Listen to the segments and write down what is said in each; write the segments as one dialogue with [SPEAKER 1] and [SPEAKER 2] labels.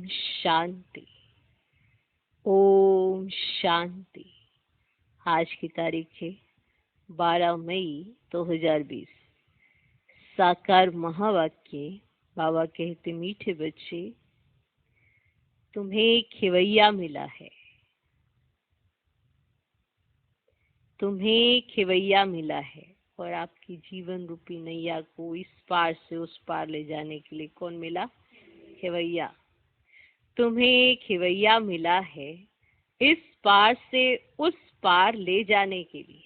[SPEAKER 1] शांति। ओम शांति। आज की तारीख है 12 मई 2020। साकार महावाक्य। बाबा कहते, मीठे बच्चे, तुम्हें खिवैया मिला है। तुम्हें खिवैया मिला है और आपकी जीवन रूपी नैया को इस पार से उस पार ले जाने के लिए कौन मिला? खिवैया। तुम्हें खिवैया मिला है इस पार से उस पार ले जाने के लिए।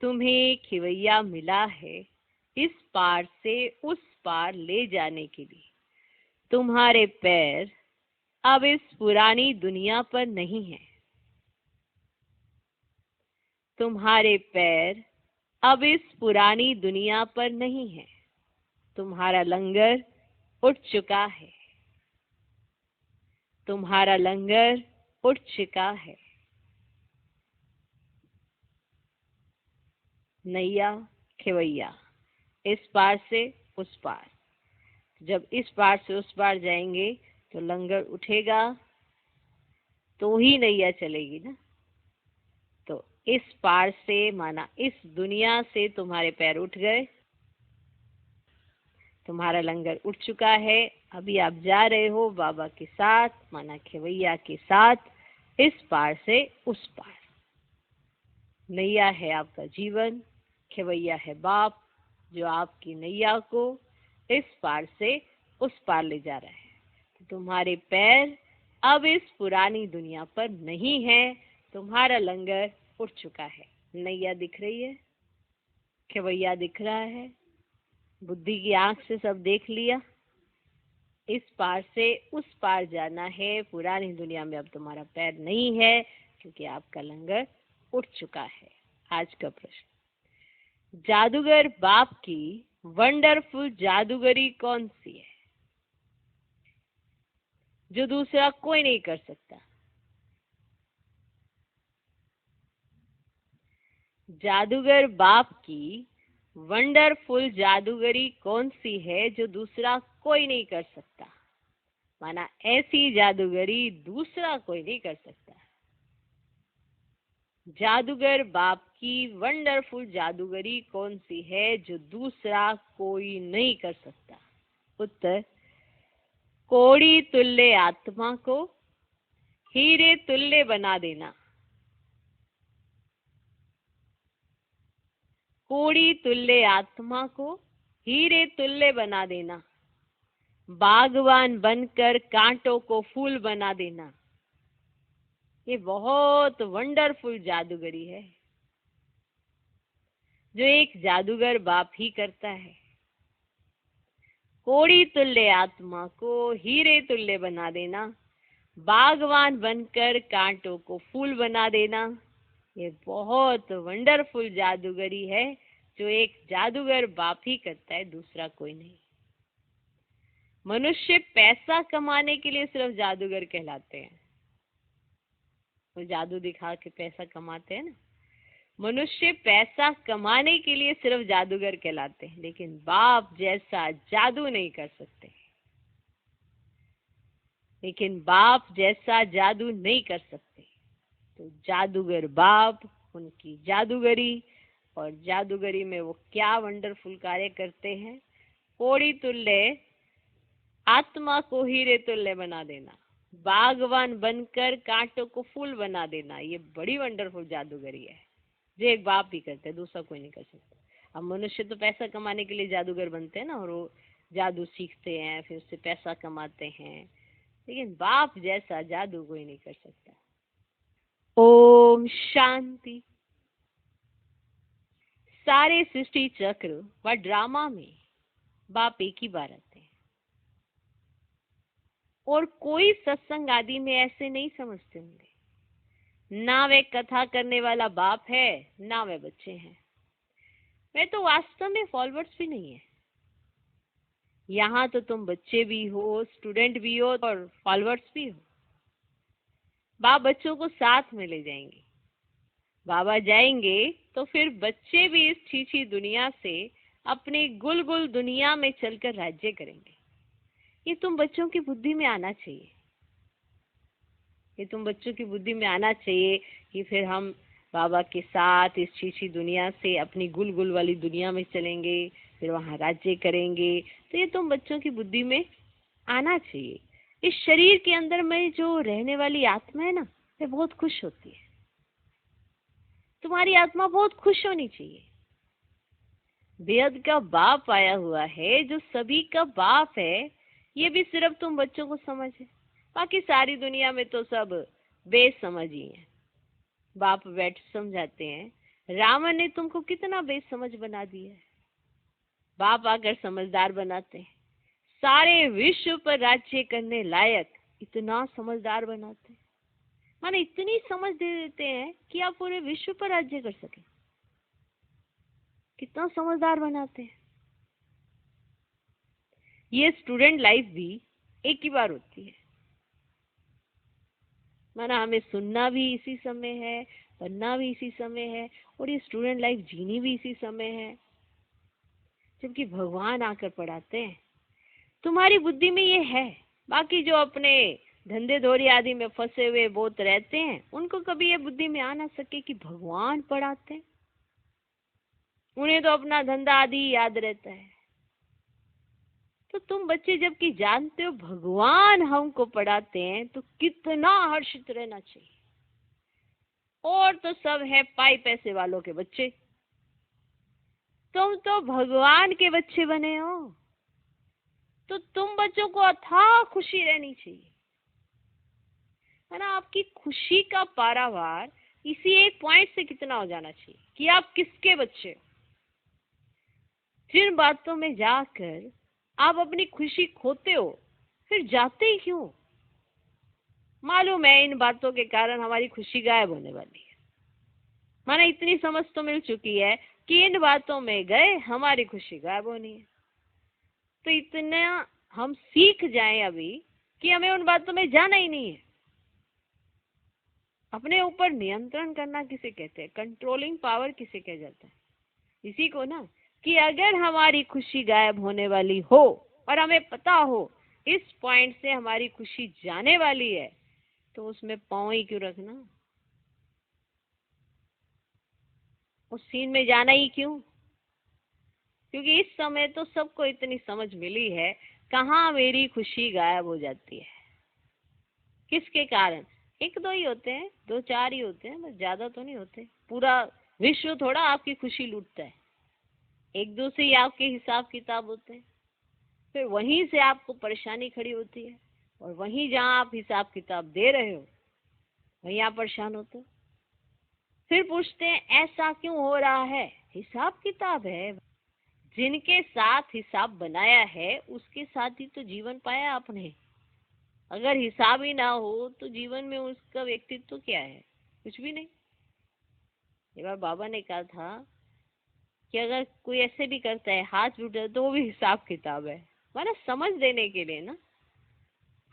[SPEAKER 1] तुम्हें खिवैया मिला है इस पार से उस पार ले जाने के लिए। तुम्हारे पैर अब इस पुरानी दुनिया पर नहीं है। तुम्हारे पैर अब इस पुरानी दुनिया पर नहीं है। तुम्हारा लंगर उठ चुका है। तुम्हारा लंगर उठ चुका है। नैया खिवैया, इस पार से उस पार। जब इस पार से उस पार जाएंगे तो लंगर उठेगा तो ही नैया चलेगी ना। तो इस पार से माना इस दुनिया से तुम्हारे पैर उठ गए, तुम्हारा लंगर उठ चुका है। अभी आप जा रहे हो बाबा के साथ, माना खिवैया के साथ, इस पार से उस पार। नैया है आपका जीवन, खिवैया है बाप, जो आपकी नैया को इस पार से उस पार ले जा रहा है। तो तुम्हारे पैर अब इस पुरानी दुनिया पर नहीं है। तुम्हारा लंगर उठ चुका है। नैया दिख रही है, खिवैया दिख रहा है, बुद्धि की आंख से सब देख लिया। इस पार से उस पार जाना है। पुरानी दुनिया में अब तुम्हारा पैर नहीं है क्योंकि आपका लंगर उठ चुका है। आज का प्रश्न, जादूगर बाप की वंडरफुल जादूगरी कौन सी है जो दूसरा कोई नहीं कर सकता? जादूगर बाप की वंडरफुल जादूगरी कौन सी है जो दूसरा कोई नहीं कर सकता? माना ऐसी जादूगरी दूसरा कोई नहीं कर सकता। जादूगर बाप की वंडरफुल जादूगरी कौन सी है जो दूसरा कोई नहीं कर सकता? उत्तर, कोड़ी तुल्य आत्मा को हीरे तुल्य बना देना। कोड़ी तुल्य आत्मा को हीरे तुल्य बना देना। बागवान बनकर कांटों को फूल बना देना। ये बहुत वंडरफुल जादूगरी है जो एक जादूगर बाप ही करता है। कोड़ी तुल्य आत्मा को हीरे तुल्य बना देना, बागवान बनकर कांटों को फूल बना देना। ये बहुत वंडरफुल जादूगरी है जो एक जादूगर बाप ही करता है, दूसरा कोई नहीं। मनुष्य पैसा कमाने के लिए सिर्फ जादूगर कहलाते हैं। वो जादू दिखा के पैसा कमाते हैं ना। मनुष्य पैसा कमाने के लिए सिर्फ जादूगर कहलाते हैं, लेकिन बाप जैसा जादू नहीं कर सकते। लेकिन बाप जैसा जादू नहीं कर सकते। तो जादूगर बाप, उनकी जादूगरी, और जादूगरी में वो क्या वंडरफुल कार्य करते हैं। कोड़ी तुल्य आत्मा को हीरे तुल्य बना देना, बागवान बनकर कांटों को फूल बना देना। ये बड़ी वंडरफुल जादूगरी है जो एक बाप भी करते हैं, दूसरा कोई नहीं कर सकता। अब मनुष्य तो पैसा कमाने के लिए जादूगर बनते हैं ना, और वो जादू सीखते हैं, फिर उससे पैसा कमाते हैं, लेकिन बाप जैसा जादू कोई नहीं कर सकता। ओम शांति। सारे सृष्टि चक्र व ड्रामा में बाप एक ही बार आते हैं, और कोई सत्संग आदि में ऐसे नहीं समझते होंगे। ना वे कथा करने वाला बाप है, ना वे बच्चे हैं। वे तो वास्तव में फॉलोअर्स भी नहीं है। यहाँ तो तुम बच्चे भी हो, स्टूडेंट भी हो और फॉलोअर्स भी हो। बाप बच्चों को साथ में ले जाएंगे। बाबा जाएंगे तो फिर बच्चे भी इस छीछी दुनिया से अपनी गुल गुल दुनिया में चलकर राज्य करेंगे। ये तुम बच्चों की बुद्धि में आना चाहिए। ये तुम बच्चों की बुद्धि में आना चाहिए कि फिर हम बाबा के साथ इस छीछी दुनिया से अपनी गुल गुल वाली दुनिया में चलेंगे, फिर वहां राज्य करेंगे। तो ये तुम बच्चों की बुद्धि में आना चाहिए। इस शरीर के अंदर में जो रहने वाली आत्मा है ना, वो बहुत खुश होती है। तुम्हारी आत्मा बहुत खुश होनी चाहिए। बेहद का बाप आया हुआ है, जो सभी का बाप है। ये भी सिर्फ तुम बच्चों को समझ है, बाकी सारी दुनिया में तो सब बेसमझ ही है। बाप बैठ समझाते हैं, रावण ने तुमको कितना बेसमझ बना दिया है। बाप आकर समझदार बनाते हैं, सारे विश्व पर राज्य करने लायक इतना समझदार बनाते हैं। माने इतनी समझ दे देते हैं कि आप पूरे विश्व पर राज्य कर सके। कितना समझदार बनाते हैं। ये स्टूडेंट लाइफ भी एक ही बार होती है। माना हमें सुनना भी इसी समय है, पढ़ना भी इसी समय है, और ये स्टूडेंट लाइफ जीनी भी इसी समय है। जबकि भगवान आकर पढ़ाते हैं। तुम्हारी बुद्धि में ये है। बाकी जो अपने धंधे धोरी आदि में फंसे हुए बहुत रहते हैं, उनको कभी ये बुद्धि में आ ना सके कि भगवान पढ़ाते हैं। उन्हें तो अपना धंधा आदि याद रहता है। तो तुम बच्चे जबकि जानते हो भगवान हमको पढ़ाते हैं, तो कितना हर्षित रहना चाहिए। और तो सब है पाई पैसे वालों के बच्चे, तुम तो भगवान के बच्चे बने हो। तो तुम बच्चों को अथाह खुशी रहनी चाहिए, है ना। आपकी खुशी का पारावार इसी एक पॉइंट से कितना हो जाना चाहिए कि आप किसके बच्चे हो। जिन बातों में जाकर आप अपनी खुशी खोते हो, फिर जाते ही क्यों। मालूम है इन बातों के कारण हमारी खुशी गायब होने वाली है। माने इतनी समझ तो मिल चुकी है कि इन बातों में गए हमारी खुशी गायब होनी है। तो इतना हम सीख जाएं अभी कि हमें उन बातों में जाना ही नहीं है। अपने ऊपर नियंत्रण करना किसे कहते हैं, कंट्रोलिंग पावर किसे कहा जाता है। इसी को ना, कि अगर हमारी खुशी गायब होने वाली हो और हमें पता हो इस पॉइंट से हमारी खुशी जाने वाली है, तो उसमें पांव ही क्यों रखना, उस सीन में जाना ही क्यों। क्योंकि इस समय तो सबको इतनी समझ मिली है, कहाँ मेरी खुशी गायब हो जाती है, किसके कारण। एक दो ही होते हैं, दो चार ही होते हैं, बस ज्यादा तो नहीं होते। पूरा विश्व थोड़ा आपकी खुशी लूटता है। एक दो से ही आपके हिसाब किताब होते हैं। फिर वहीं से आपको परेशानी खड़ी होती है, और वहीं जहाँ आप हिसाब किताब दे रहे हो वहीं आप परेशान होते हो। फिर पूछते हैं ऐसा क्यों हो रहा है। हिसाब किताब है, जिनके साथ हिसाब बनाया है उसके साथ ही तो जीवन पाया आपने। अगर हिसाब ही ना हो तो जीवन में उसका व्यक्तित्व क्या है, कुछ भी नहीं। एक बार बाबा ने कहा था कि अगर कोई ऐसे भी करता है, हाथ भी उठाता है, तो वो भी हिसाब किताब है। माना समझ देने के लिए ना,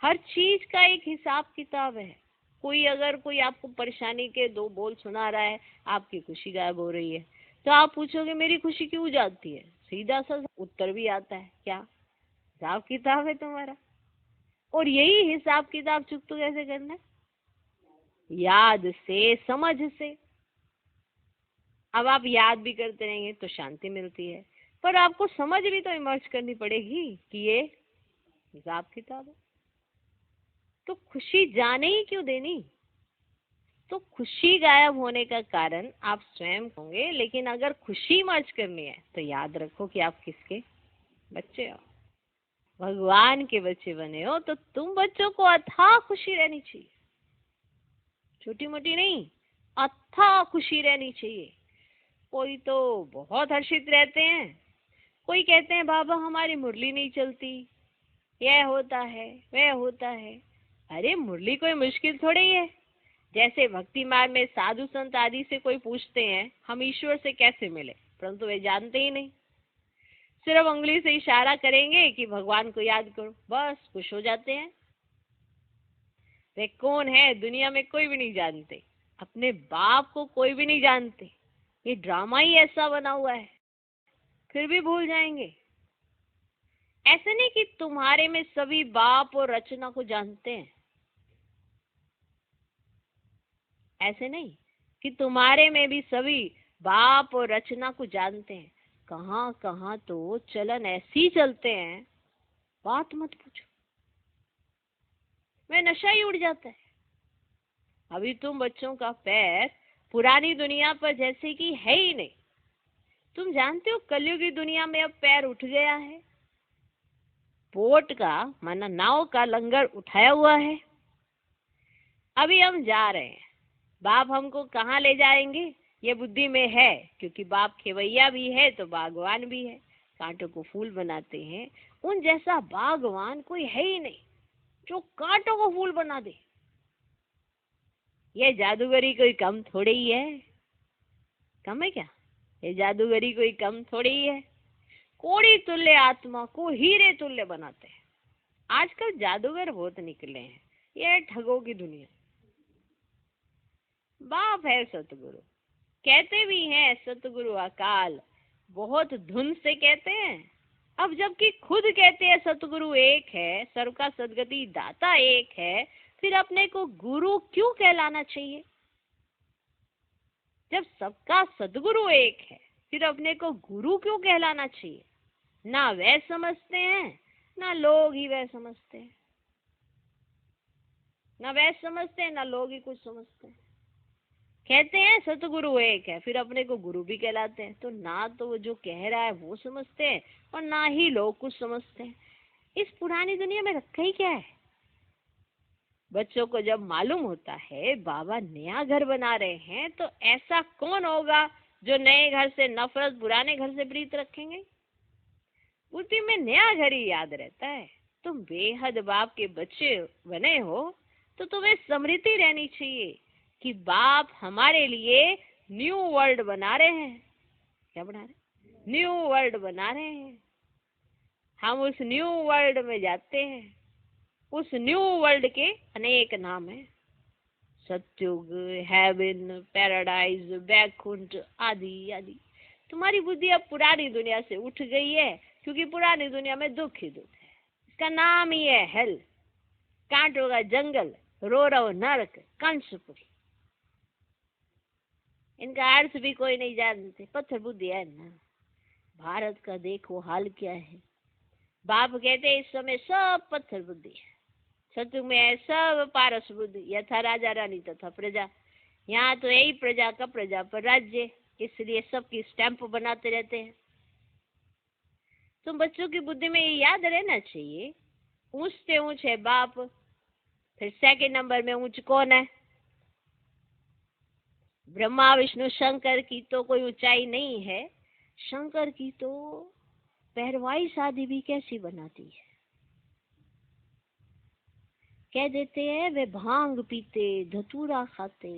[SPEAKER 1] हर चीज का एक हिसाब किताब है। कोई आपको परेशानी के दो बोल सुना रहा है, आपकी खुशी गायब हो रही है, तो आप पूछोगे मेरी खुशी क्यों जाती है। सीधा सा उत्तर भी आता है, क्या हिसाब किताब है तुम्हारा। और यही हिसाब किताब चुप तो कैसे करना है, याद से, समझ से। अब आप याद भी करते रहेंगे तो शांति मिलती है, पर आपको समझ भी तो इमर्ज करनी पड़ेगी कि ये हिसाब किताब है। तो खुशी जाने ही क्यों देनी। तो खुशी गायब होने का कारण आप स्वयं होंगे, लेकिन अगर खुशी मर्ज करनी है तो याद रखो कि आप किसके बच्चे हो। भगवान के बच्चे बने हो, तो तुम बच्चों को अथाह खुशी रहनी चाहिए। छोटी मोटी नहीं, अथाह खुशी रहनी चाहिए। कोई तो बहुत हर्षित रहते हैं, कोई कहते हैं बाबा हमारी मुरली नहीं चलती, यह होता है वह होता है। अरे मुरली कोई मुश्किल थोड़ी ही है। जैसे भक्ति मार्ग में साधु संत आदि से कोई पूछते हैं हम ईश्वर से कैसे मिले, परंतु वे जानते ही नहीं। सिर्फ उंगली से इशारा करेंगे कि भगवान को याद करो, बस खुश हो जाते हैं। वे कौन है दुनिया में कोई भी नहीं जानते, अपने बाप को कोई भी नहीं जानते। ये ड्रामा ही ऐसा बना हुआ है। फिर भी भूल जाएंगे। ऐसे नहीं कि तुम्हारे में सभी बाप और रचना को जानते हैं, ऐसे नहीं कि तुम्हारे में भी सभी बाप और रचना को जानते हैं। कहाँ कहाँ तो चलन ऐसी चलते हैं, बात मत पूछो, मैं नशा ही उड़ जाता है। अभी तुम बच्चों का पैर पुरानी दुनिया पर जैसे कि है ही नहीं। तुम जानते हो कलयुग की दुनिया में अब पैर उठ गया है, बोट का माना नाव का लंगर उठाया हुआ है। अभी हम जा रहे हैं, बाप हमको कहाँ ले जाएंगे ये बुद्धि में है, क्योंकि बाप खेवैया भी है तो बागवान भी है, कांटों को फूल बनाते हैं। उन जैसा बागवान कोई है ही नहीं जो कांटों को फूल बना दे। ये जादूगरी कोई कम थोड़ी ही है, कम है क्या? ये जादूगरी कोई कम थोड़ी ही है। कोड़ी तुल्य आत्मा को हीरे तुल्य बनाते हैं। आजकल जादूगर बहुत निकले हैं, ये ठगों की दुनिया। बाप है सतगुरु, कहते भी हैं सतगुरु अकाल, बहुत धुन से कहते हैं। अब जबकि खुद कहते हैं सतगुरु एक है, सर्व का सदगति दाता एक है, फिर अपने को गुरु क्यों कहलाना चाहिए? जब सबका सदगुरु एक है, फिर अपने को गुरु क्यों कहलाना चाहिए? ना वह समझते हैं, ना लोग ही वह समझते हैं। ना वह समझते हैं, ना लोग ही कुछ समझते हैं। कहते हैं सतगुरु एक है, फिर अपने को गुरु भी कहलाते हैं। तो ना तो वो जो कह रहा है वो समझते हैं, और ना ही लोग कुछ समझते हैं। इस पुरानी दुनिया में रखा ही क्या है? बच्चों को जब मालूम होता है बाबा नया घर बना रहे हैं, तो ऐसा कौन होगा जो नए घर से नफरत, पुराने घर से प्रीत रखेंगे? बुद्धि में नया घर ही याद रहता है। तुम बेहद बाप के बच्चे बने हो तो तुम्हें स्मृति रहनी चाहिए कि बाप हमारे लिए न्यू वर्ल्ड बना रहे हैं। क्या बना रहे? न्यू वर्ल्ड बना रहे हैं। हम उस न्यू वर्ल्ड में जाते हैं। उस न्यू वर्ल्ड के अनेक नाम हैं, सत्युग, हेवन, पैराडाइज, बैकुंठ आदि आदि। तुम्हारी बुद्धि अब पुरानी दुनिया से उठ गई है, क्योंकि पुरानी दुनिया में दुख ही दुख है। इसका नाम ही है हेल, कांटों का जंगल, रोरव नरक, कंसपुरी। इनका अर्थ भी कोई नहीं जानते, पत्थर बुद्धि है ना। भारत का देखो हाल क्या है। बाप कहते हैं इस समय सब पत्थर बुद्धि है, सत्युग में है सब पारस बुद्धि, यथा राजा रानी तथा प्रजा। यहाँ तो यही प्रजा का प्रजा पर राज्य, इसलिए सबकी स्टैंप बनाते रहते हैं। तुम बच्चों की बुद्धि में ये याद रहना चाहिए, ऊंच से ऊंच है बाप, फिर सेकंड नंबर में ऊंच कौन है? ब्रह्मा विष्णु शंकर की तो कोई ऊंचाई नहीं है। शंकर की तो पहरवाई शादी भी कैसी बनाती है। कह देते हैं वे भांग पीते, धतूरा खाते।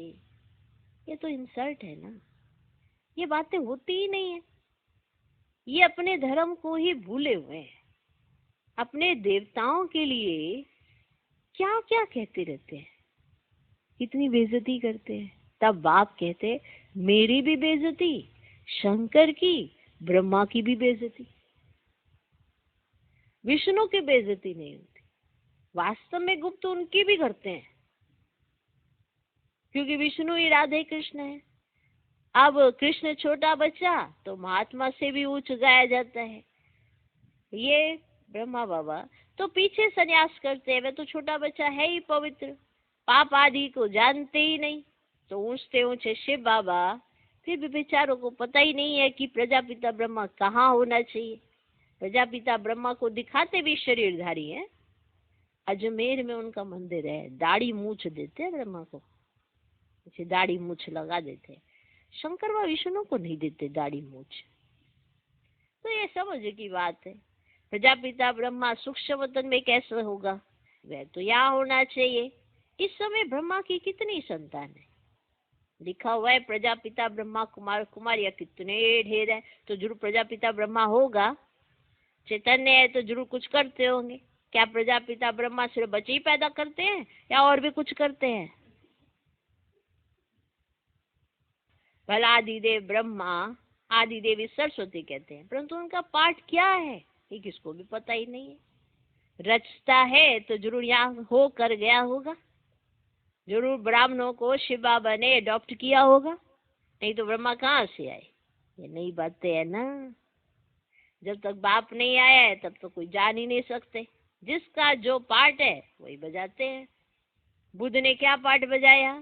[SPEAKER 1] ये तो इंसल्ट है ना, ये बातें होती ही नहीं है। ये अपने धर्म को ही भूले हुए हैं। अपने देवताओं के लिए क्या क्या कहते रहते हैं, कितनी बेइज्जती करते हैं। तब बाप कहते मेरी भी बेइज्जती, शंकर की, ब्रह्मा की भी बेइज्जती, विष्णु की बेइज्जती नहीं होती। वास्तव में गुप्त उनकी भी करते हैं, क्योंकि विष्णु ही राधे कृष्ण है। अब कृष्ण छोटा बच्चा तो महात्मा से भी ऊंच गाया जाता है। ये ब्रह्मा बाबा तो पीछे संन्यास करते हैं, वे तो छोटा बच्चा है ही पवित्र, पाप आदि को जानते ही नहीं। तो ऊंचते ऊंचे शिव बाबा फिर भी बेचारों को पता ही नहीं है कि प्रजापिता ब्रह्मा कहाँ होना चाहिए। प्रजापिता ब्रह्मा को दिखाते भी शरीरधारी है। अजमेर में उनका मंदिर है, दाढ़ी मूछ देते हैं ब्रह्मा को, इसे दाढ़ी मूछ लगा देते हैं। शंकर व विष्णु को नहीं देते दाढ़ी मूछ। तो ये समझ की बात है। प्रजापिता ब्रह्मा सूक्ष्म वतन में कैसे होगा? वह तो यहाँ होना चाहिए। इस समय ब्रह्मा की कितनी संतान है? लिखा हुआ है प्रजापिता ब्रह्मा कुमार कुमारियां कितने ढेर है। तो जरूर प्रजापिता ब्रह्मा होगा। चैतन्य है तो जरूर कुछ करते होंगे। क्या प्रजापिता ब्रह्मा सिर्फ बच्चे ही पैदा करते हैं या और भी कुछ करते हैं? भलादिदेव ब्रह्मा आदि देवी सरस्वती कहते हैं, परंतु उनका पाठ क्या है ये किसको भी पता ही नहीं है। रचता है तो जरूर यहाँ हो कर गया होगा, जरूर ब्राह्मणों को शिव बाबा ने अडॉप्ट किया होगा, नहीं तो ब्रह्मा कहाँ से आए। ये नई बातें है ना। जब तक बाप नहीं आया है तब तो कोई जान ही नहीं सकते। जिसका जो पार्ट है वही बजाते हैं। बुद्ध ने क्या पार्ट बजाया,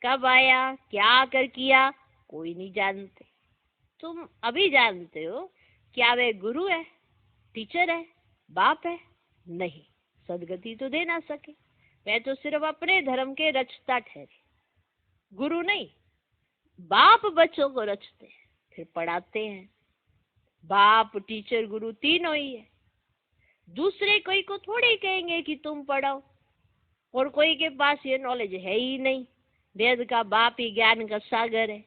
[SPEAKER 1] कब आया, क्या आकर किया, कोई नहीं जानते। तुम अभी जानते हो क्या वे गुरु है, टीचर है, बाप है? नहीं, सदगति तो दे ना सके। वे तो सिर्फ अपने धर्म के रचता ठहरे, गुरु नहीं। बाप बच्चों को रचते हैं, फिर पढ़ाते हैं। बाप, टीचर, गुरु तीनों ही है। दूसरे कोई को थोड़े कहेंगे कि तुम पढ़ाओ, और कोई के पास ये नॉलेज है ही नहीं। वेद का बाप ही ज्ञान का सागर है,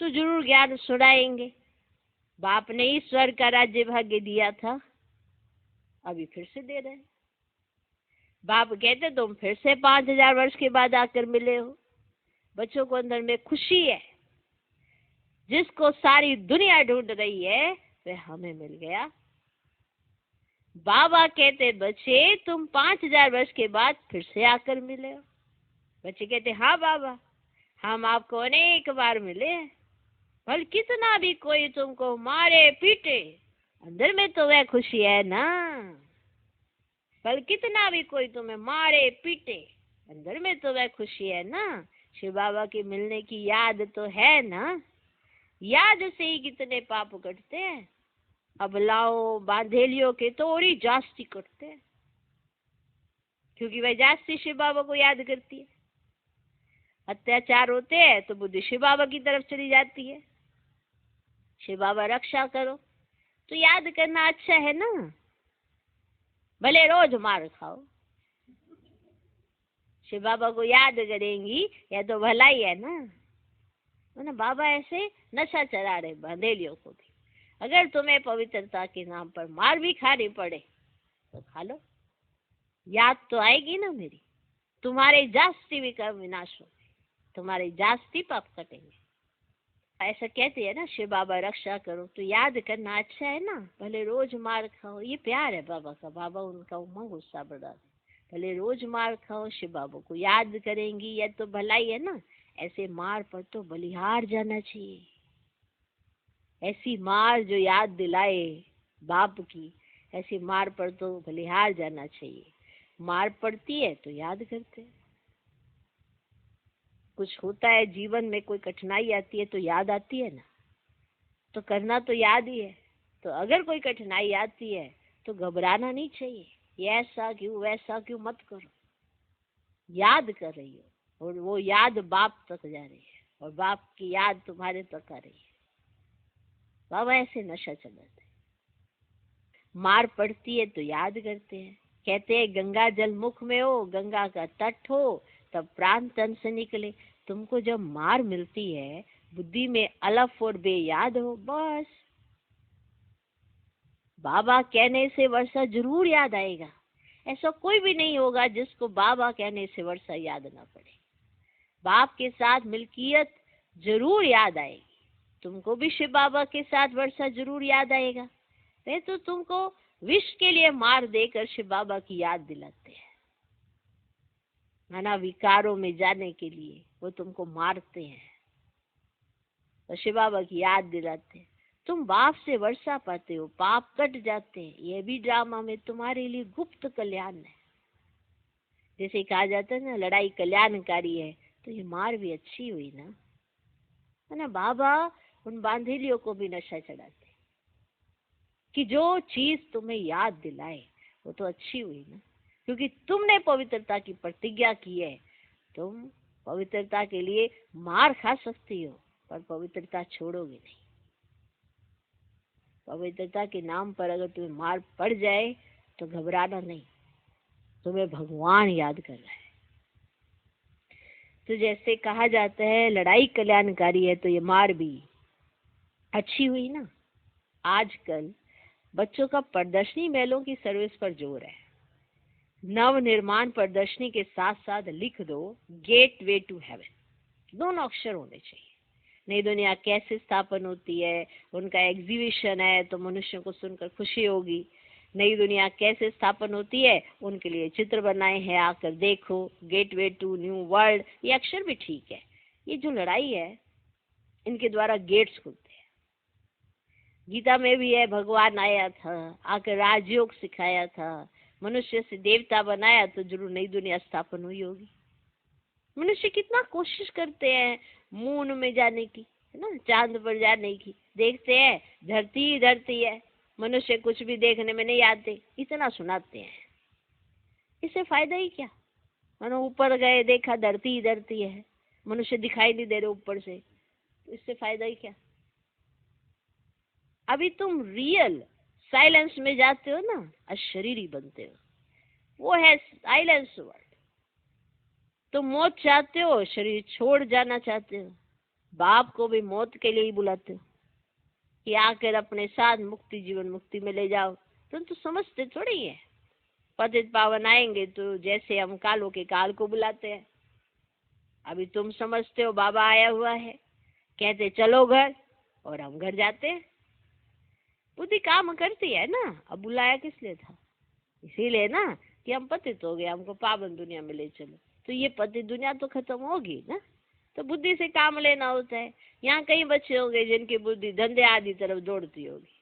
[SPEAKER 1] तो जरूर ज्ञान सुनाएंगे। बाप ने ईश्वर का राज्य भाग्य दिया था, अभी फिर से दे रहे हैं। बाप कहते तुम फिर से 5000 वर्ष के बाद आकर मिले हो। बच्चों को अंदर में खुशी है, जिसको सारी दुनिया ढूंढ रही है वह हमें मिल गया। बाबा कहते बच्चे तुम 5000 वर्ष के बाद फिर से आकर मिले हो। बच्चे कहते हाँ बाबा, हम आपको अनेक बार मिले हैं, भले कितना भी कोई तुमको मारे पीटे, अंदर में तो वह खुशी है ना। भले कितना भी कोई तुम्हें मारे पीटे, अंदर में तो वह खुशी है ना। शिव बाबा के मिलने की याद तो है ना। याद से ही कितने पाप कटते हैं। अबलाओं बांधेलियों के तो और ही जास्ती कटते हैं, क्योंकि वह जास्ती शिव बाबा को याद करती है। अत्याचार होते हैं तो बुद्धि शिव बाबा की तरफ चली जाती है। शिव बाबा रक्षा करो, तो याद करना अच्छा है ना। भले रोज मार खाओ, शिव बाबा को याद करेंगी या तो भलाई है ना। बाबा ऐसे नशा चढ़ा रहे बांधेलियों को भी। अगर तुम्हें पवित्रता के नाम पर मार भी खानी पड़े तो खा लो, याद तो आएगी ना मेरी। तुम्हारे जास्ती भी कर्म विनाश होंगे, तुम्हारे जास्ती पाप कटेंगे। ऐसा कहते हैं ना, शिव बाबा रक्षा करो, तो याद करना अच्छा है ना। भले रोज मार खाओ, ये प्यार है बाबा का। बाबा उनका उमंग गुस्सा बढ़ा दे। भले रोज मार खाओ, शिव बाबा को याद करेंगी या तो भलाई है ना। ऐसे मार पर तो बलिहार जाना चाहिए। ऐसी मार जो याद दिलाए बाप की, ऐसी मार पर तो बलिहार जाना चाहिए। मार पड़ती है तो याद करते हैं। कुछ होता है जीवन में, कोई कठिनाई आती है तो याद आती है ना, तो करना तो याद ही है। तो अगर कोई कठिनाई आती है तो घबराना नहीं चाहिए। ये ऐसा क्यों वैसा क्यों मत करो, याद कर रही हो, और वो याद बाप तक जा रही है, और बाप की याद तुम्हारे तक आ रही है। बाबा ऐसे नशा चलाते। मार पड़ती है तो याद करते हैं। कहते हैं गंगा जल मुख में हो, गंगा का तट हो, तब प्राण तन से निकले। तुमको जब मार मिलती है, बुद्धि में अलफ और बेयाद हो, बस बाबा कहने से वर्षा जरूर याद आएगा। ऐसा कोई भी नहीं होगा जिसको बाबा कहने से वर्षा याद ना पड़े। बाप के साथ मिल्कियत जरूर याद आएगी। तुमको भी शिव बाबा के साथ वर्षा जरूर याद आएगा। वे तो तुमको विष के लिए मार देकर शिव बाबा की याद दिलाते हैं। नाना विकारों में जाने के लिए वो तुमको मारते हैं, तो शिव बाबा की याद दिलाते हैं। तुम बाप से वर्षा पाते हो, पाप कट जाते हैं। ये भी ड्रामा में तुम्हारे लिए गुप्त कल्याण है। जैसे कहा जाता है ना, लड़ाई कल्याणकारी है, तो ये मार भी अच्छी हुई ना, है ना। बाबा उन बांधेलियों को भी नशा चढ़ाते कि जो चीज तुम्हें याद दिलाए वो तो अच्छी हुई ना, क्योंकि तुमने पवित्रता की प्रतिज्ञा की है। तुम पवित्रता के लिए मार खा सकती हो, पर पवित्रता छोड़ोगे नहीं। पवित्रता के नाम पर अगर तुम्हें मार पड़ जाए तो घबराना नहीं, तुम्हें भगवान याद कर रहा है। तो जैसे कहा जाता है लड़ाई कल्याणकारी है, तो ये मार भी अच्छी हुई ना। आजकल बच्चों का प्रदर्शनी मेलों की सर्विस पर जोर है। नव निर्माण प्रदर्शनी के साथ साथ लिख दो गेट वे टू हेवन, दोनों अक्षर होने चाहिए। नई दुनिया कैसे स्थापन होती है, उनका एग्जीबिशन है तो मनुष्यों को सुनकर खुशी होगी। नई दुनिया कैसे स्थापन होती है उनके लिए चित्र बनाए हैं, आकर देखो। गेटवे टू न्यू वर्ल्ड, ये अक्षर भी ठीक है। ये जो लड़ाई है इनके द्वारा गेट्स खुलते हैं। गीता में भी है, भगवान आया था, आकर राजयोग सिखाया था, मनुष्य से देवता बनाया तो जरूर नई दुनिया स्थापन हुई होगी। मनुष्य कितना कोशिश करते हैं मून में जाने की, है ना, चांद पर जाने की। देखते हैं धरती ही धरती है, मनुष्य कुछ भी देखने में नहीं आते, इतना सुनाते हैं। इससे फायदा ही क्या? मानो ऊपर गए, देखा धरती ही धरती है, मनुष्य दिखाई नहीं दे रहे ऊपर से, तो इससे फायदा ही क्या? अभी तुम रियल साइलेंस में जाते हो ना, अशरीरी बनते हो, वो है साइलेंस वर्ड। तुम मौत चाहते हो, शरीर छोड़ जाना चाहते हो, बाप को भी मौत के लिए ही बुलाते हो कि आकर अपने साथ मुक्ति, जीवन मुक्ति में ले जाओ। तुम तो समझते थोड़ी है। पतित पावन आएंगे तो जैसे हम कालों के काल को बुलाते हैं, अभी तुम समझते हो बाबा आया हुआ है, कहते चलो घर, और हम घर जाते हैं। बुद्धि काम करती है ना। अब बुलाया किस लिए था? इसीलिए ना कि हम पतित हो गए, हमको पावन दुनिया में ले चलो। तो ये पतित दुनिया तो खत्म होगी ना, तो बुद्धि से काम लेना होता है। यहाँ कई बच्चे होंगे जिनकी बुद्धि धंधे आदि तरफ दौड़ती होगी।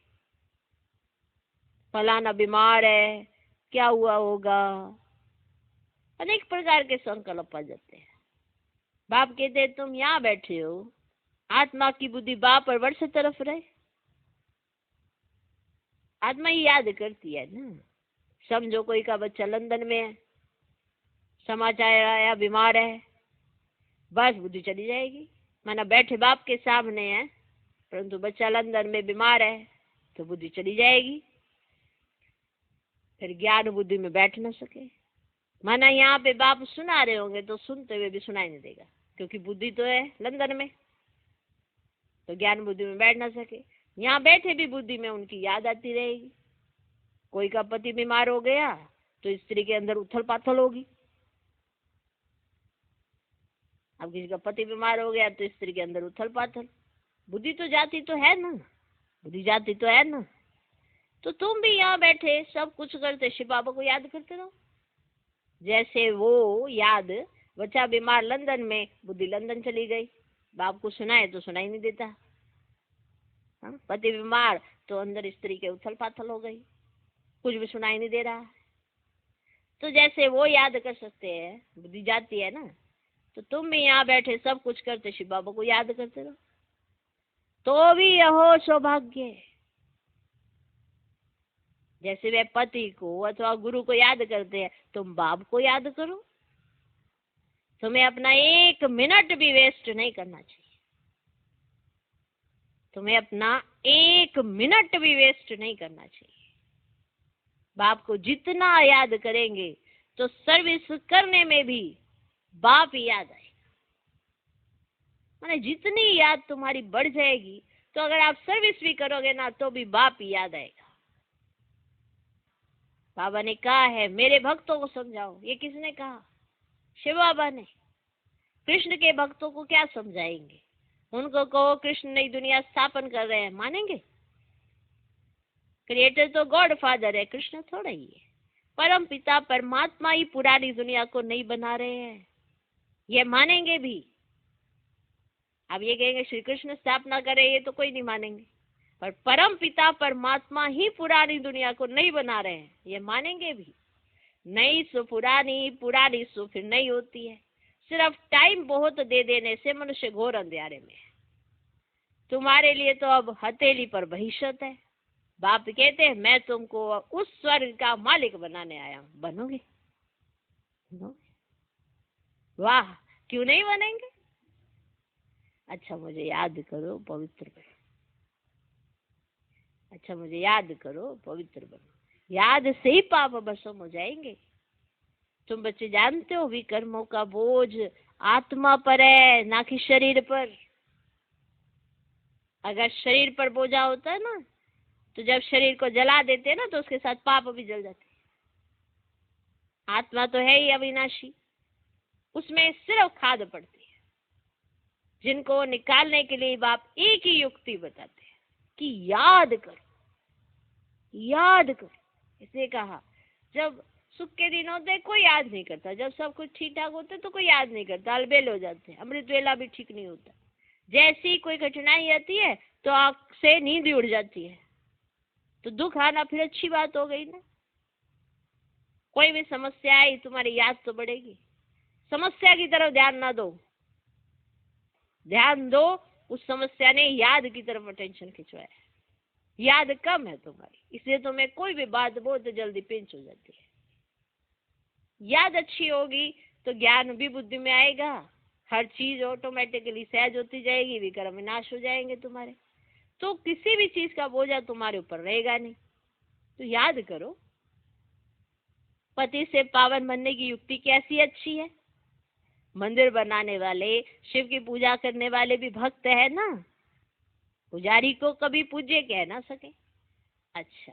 [SPEAKER 1] फलाना बीमार है, क्या हुआ होगा, अनेक प्रकार के संकल्प आ जाते हैं। बाप कहते हैं तुम यहाँ बैठे हो, आत्मा की बुद्धि बाप और वर्ष तरफ रहे। आत्मा ही याद करती है ना। समझो कोई का बच्चा लंदन में है, समाचार आया बीमार है, बस बुद्धि चली जाएगी। माना बैठे बाप के सामने है, परंतु बच्चा लंदन में बीमार है, तो बुद्धि चली जाएगी, फिर ज्ञान बुद्धि में बैठ न सके। माना यहाँ पे बाप सुना रहे होंगे तो सुनते हुए भी सुनाई नहीं देगा, क्योंकि बुद्धि तो है लंदन में, तो ज्ञान बुद्धि में बैठ ना सके। यहाँ बैठे भी बुद्धि में उनकी याद आती रहेगी। कोई का पति बीमार हो गया तो स्त्री के अंदर उथल पाथल होगी। अब किसी का पति बीमार हो गया तो स्त्री के अंदर उथल पाथल, बुद्धि तो जाती तो है ना, बुद्धि जाती तो है ना। तो तुम भी यहाँ बैठे सब कुछ करते, शिव बाबा को याद करते रहो। जैसे वो याद, बच्चा बीमार लंदन में, बुद्धि लंदन चली गई, बाप को सुनाए तो सुनाई नहीं देता। हाँ? पति बीमार तो अंदर स्त्री के उथल पाथल हो गई, कुछ भी सुनाई नहीं दे रहा। तो जैसे वो याद कर सकते हैं, बुद्धि जाती है ना, तो तुम भी यहाँ बैठे सब कुछ करते शिव बाबा को याद करते रहो, तो भी यहो सौभाग्य। जैसे वे पति को अथवा गुरु को याद करते हैं, तुम बाप को याद करो। तुम्हें अपना एक मिनट भी वेस्ट नहीं करना चाहिए, तुम्हें अपना एक मिनट भी वेस्ट नहीं करना चाहिए। बाप को जितना याद करेंगे तो सर्विस करने में भी बाप ही याद आएगा। माने जितनी याद तुम्हारी बढ़ जाएगी, तो अगर आप सर्विस भी करोगे ना तो भी बाप ही याद आएगा। बाबा ने कहा है मेरे भक्तों को समझाओ, ये किसने कहा? शिव बाबा ने। कृष्ण के भक्तों को क्या समझाएंगे? उनको कहो कृष्ण नई दुनिया स्थापन कर रहे हैं, मानेंगे? क्रिएटर तो गॉड फादर है, कृष्ण थोड़ा ही है। परम पिता परमात्मा ही पुरानी दुनिया को नहीं बना रहे हैं, ये मानेंगे भी। अब ये कहेंगे श्री कृष्ण स्थापना करे, ये तो कोई नहीं मानेंगे। पर परम पिता परमात्मा ही पुरानी दुनिया को नहीं बना रहे हैं, ये मानेंगे भी। नई सो पुरानी, पुरानी सो फिर नई होती है। सिर्फ टाइम बहुत दे देने से मनुष्य घोर अंधेरे में है। तुम्हारे लिए तो अब हथेली पर भविष्य है। बाप कहते हैं मैं तुमको उस स्वर्ग का मालिक बनाने आया हूं, बनोगे? वाह, क्यों नहीं बनेंगे? अच्छा मुझे याद करो, पवित्र बनो। अच्छा मुझे याद करो, पवित्र बनो। याद से ही पाप भस्म हो जाएंगे। तुम बच्चे जानते हो विकर्मों का बोझ आत्मा पर है, ना कि शरीर पर। अगर शरीर पर बोझा होता है ना, तो जब शरीर को जला देते हैं ना, तो उसके साथ पाप भी जल जाते हैं। आत्मा तो है ही अविनाशी, उसमें सिर्फ खाद पड़ती है। जिनको निकालने के लिए बाप एक ही युक्ति बताते हैं कि याद करो, याद करो। इसलिए कहा जब सुख के दिन होते कोई याद नहीं करता, जब सब कुछ ठीक ठाक होते तो कोई याद नहीं करता, अलबेल हो जाते हैं। अमृत वेला भी ठीक नहीं होता। जैसी कोई कठिनाई आती है तो आंख से नींद ही उड़ जाती है, तो दुख आना फिर अच्छी बात हो गई ना। कोई भी समस्या आई तुम्हारी याद तो बढ़ेगी। समस्या की तरफ ध्यान ना दो, ध्यान दो उस समस्या ने याद की तरफ अटेंशन खिंचवाया। याद कम है तुम्हारी, इसलिए तुम्हें कोई भी बात बहुत जल्दी पिंच हो जाती है। याद अच्छी होगी तो ज्ञान भी बुद्धि में आएगा, हर चीज ऑटोमेटिकली सहज होती जाएगी, विकर्म विनाश हो जाएंगे तुम्हारे, तो किसी भी चीज का बोझा तुम्हारे ऊपर रहेगा नहीं। तो याद करो, पति से पावन बनने की युक्ति कैसी अच्छी है। मंदिर बनाने वाले, शिव की पूजा करने वाले भी भक्त है ना, पुजारी को कभी पूज्य कह ना सके। अच्छा,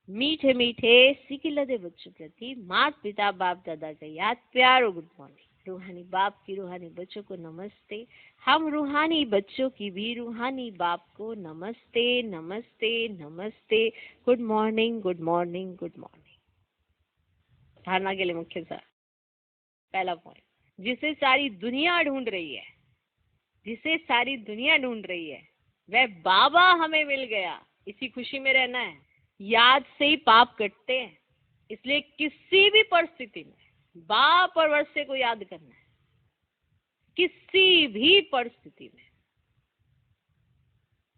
[SPEAKER 1] मीठे मीठे सीख लदे बच्चों प्रति माता पिता बाप दादा का याद, प्यार और गुड मॉर्निंग। रूहानी बाप की रूहानी बच्चों को नमस्ते। हम रूहानी बच्चों की भी रूहानी बाप को नमस्ते नमस्ते नमस्ते। Good morning good morning good morning. धारणा के लिए मुख्य सार, पहला पॉइंट, जिसे सारी दुनिया ढूंढ रही है, जिसे सारी दुनिया ढूंढ रही है वह बाबा हमें मिल गया। इसी खुशी में रहना है। याद से ही पाप कटते हैं, इसलिए किसी भी परिस्थिति में बाप और वर्षे को याद करना है। किसी भी परिस्थिति में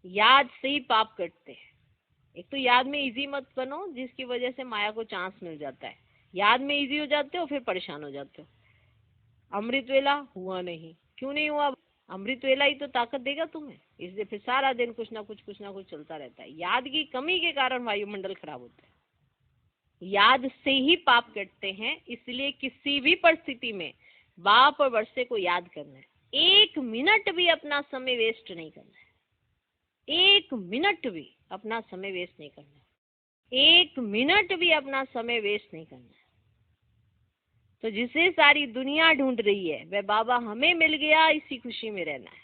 [SPEAKER 1] याद से ही पाप कटते हैं। एक तो याद में इजी मत बनो जिसकी वजह से माया को चांस मिल जाता है। याद में इजी हो जाते हो फिर परेशान हो जाते हो। अमृत वेला हुआ नहीं, क्यों नहीं हुआ? अमृत वेला ही तो ताकत देगा तुम्हें, इसलिए फिर सारा दिन कुछ ना कुछ चलता रहता है। याद की कमी के कारण वायुमंडल खराब होता है। याद से ही पाप कटते हैं, इसलिए किसी भी परिस्थिति में बाप और वर्षे को याद करना है। 1 मिनट भी अपना समय वेस्ट नहीं करना है। 1 मिनट भी अपना समय वेस्ट नहीं करना है। 1 मिनट भी अपना समय वेस्ट नहीं करना है। तो जिसे सारी दुनिया ढूंढ रही है वह बाबा हमें मिल गया, इसी खुशी में रहना है।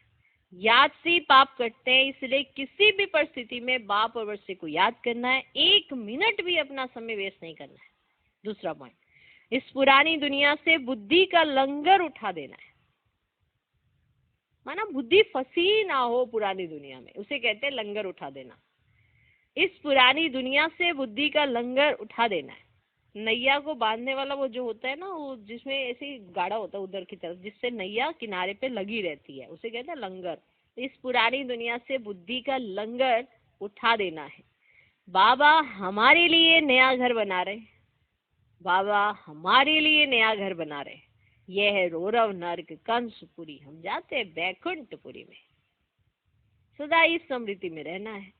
[SPEAKER 1] याद से ही पाप कटते हैं, इसलिए किसी भी परिस्थिति में बाप और वर्षे को याद करना है। 1 मिनट भी अपना समय वेस्ट नहीं करना है। दूसरा पॉइंट, इस पुरानी दुनिया से बुद्धि का लंगर उठा देना है। माना बुद्धि फंसी ना हो पुरानी दुनिया में, उसे कहते हैं लंगर उठा देना। इस पुरानी दुनिया से बुद्धि का लंगर उठा देना है। नैया को बांधने वाला वो जो होता है ना, वो जिसमें ऐसे गाढ़ा होता है उधर की तरफ, जिससे नैया किनारे पे लगी रहती है, उसे कहते हैं लंगर। इस पुरानी दुनिया से बुद्धि का लंगर उठा देना है। बाबा हमारे लिए नया घर बना रहे, बाबा हमारे लिए नया घर बना रहे। यह है रौरव नर्क कंसपुरी, हम जाते हैं बैकुंठपुरी में। सदा इस स्मृति में रहना है।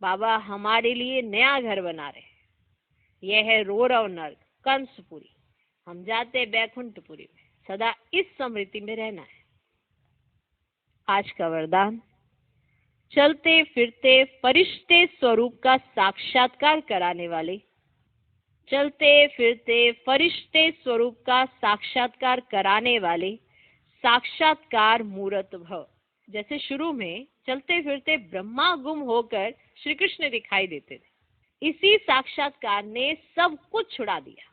[SPEAKER 1] बाबा हमारे लिए नया घर बना रहे, यह है रौरव नर्क कंसपुरी, हम जाते बैकुंठपुरी में। सदा इस स्मृति में रहना है। आज का वरदान, चलते फिरते फरिश्ते स्वरूप का साक्षात्कार कराने वाले, चलते फिरते फरिश्ते स्वरूप का साक्षात्कार कराने वाले साक्षात्कार मूर्त भव। जैसे शुरू में चलते फिरते ब्रह्मा गुम होकर श्री कृष्ण दिखाई देते थे, इसी साक्षात्कार ने सब कुछ छुड़ा दिया।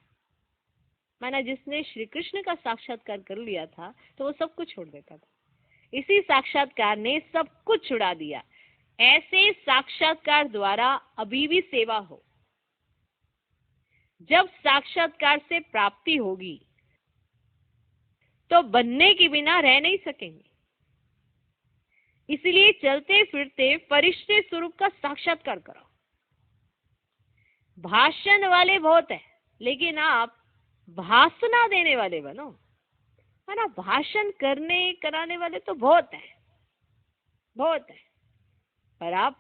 [SPEAKER 1] माना जिसने श्री कृष्ण का साक्षात्कार कर लिया था तो वो सब कुछ छोड़ देता था। इसी साक्षात्कार ने सब कुछ छुड़ा दिया। ऐसे साक्षात्कार द्वारा अभी भी सेवा हो। जब साक्षात्कार से प्राप्ति होगी तो बनने के बिना रह नहीं सकेंगे। इसलिए चलते फिरते फरिश्ते स्वरूप का साक्षात्कार करो। भाषण वाले बहुत है, लेकिन आप भाषणा देने वाले बनो। है ना, भाषण करने कराने वाले तो बहुत है, बहुत है, पर आप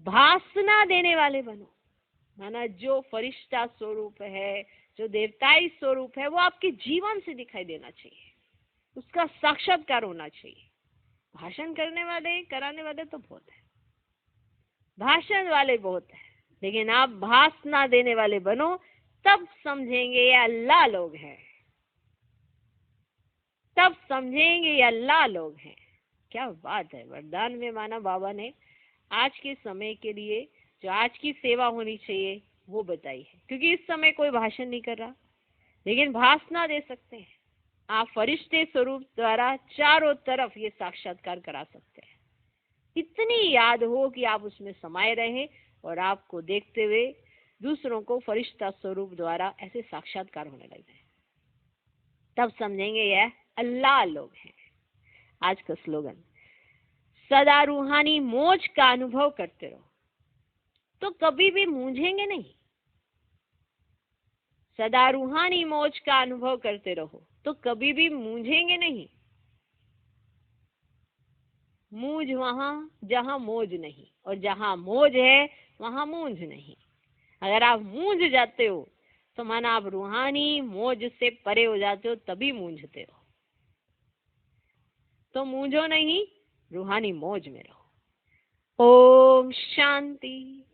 [SPEAKER 1] भाषणा देने वाले बनो। है ना, जो फरिश्ता स्वरूप है, जो देवताई स्वरूप है, वो आपके जीवन से दिखाई देना चाहिए, उसका साक्षात्कार होना चाहिए। भाषण करने वाले कराने वाले तो बहुत है, भाषण वाले बहुत है, लेकिन आप भाषणा देने वाले बनो, तब समझेंगे ये अल्लाह लोग हैं, तब समझेंगे ये अल्लाह लोग हैं। क्या बात है। वरदान में माना बाबा ने आज के समय के लिए जो आज की सेवा होनी चाहिए वो बताई है, क्योंकि इस समय कोई भाषण नहीं कर रहा, लेकिन भाषण दे सकते हैं। आप फरिश्ते स्वरूप द्वारा चारों तरफ ये साक्षात्कार करा सकते हैं। इतनी याद हो कि आप उसमें समाये रहे और आपको देखते हुए दूसरों को फरिश्ता स्वरूप द्वारा ऐसे साक्षात्कार होने लग जाए, तब समझेंगे यह अल्लाह लोग हैं। आज का स्लोगन, सदा रूहानी मौज का अनुभव करते रहो तो कभी भी मूंझेंगे नहीं। सदा रूहानी मौज का अनुभव करते रहो तो कभी भी मूंझेंगे नहीं। मूंझ वहां जहां मौज नहीं, और जहां मौज है वहां मूंझ नहीं। अगर आप मूंझ जाते हो तो माना आप रूहानी मौज से परे हो जाते हो, तभी मूंझते हो। तो मूंझो नहीं, रूहानी मौज में रहो। ओम शांति।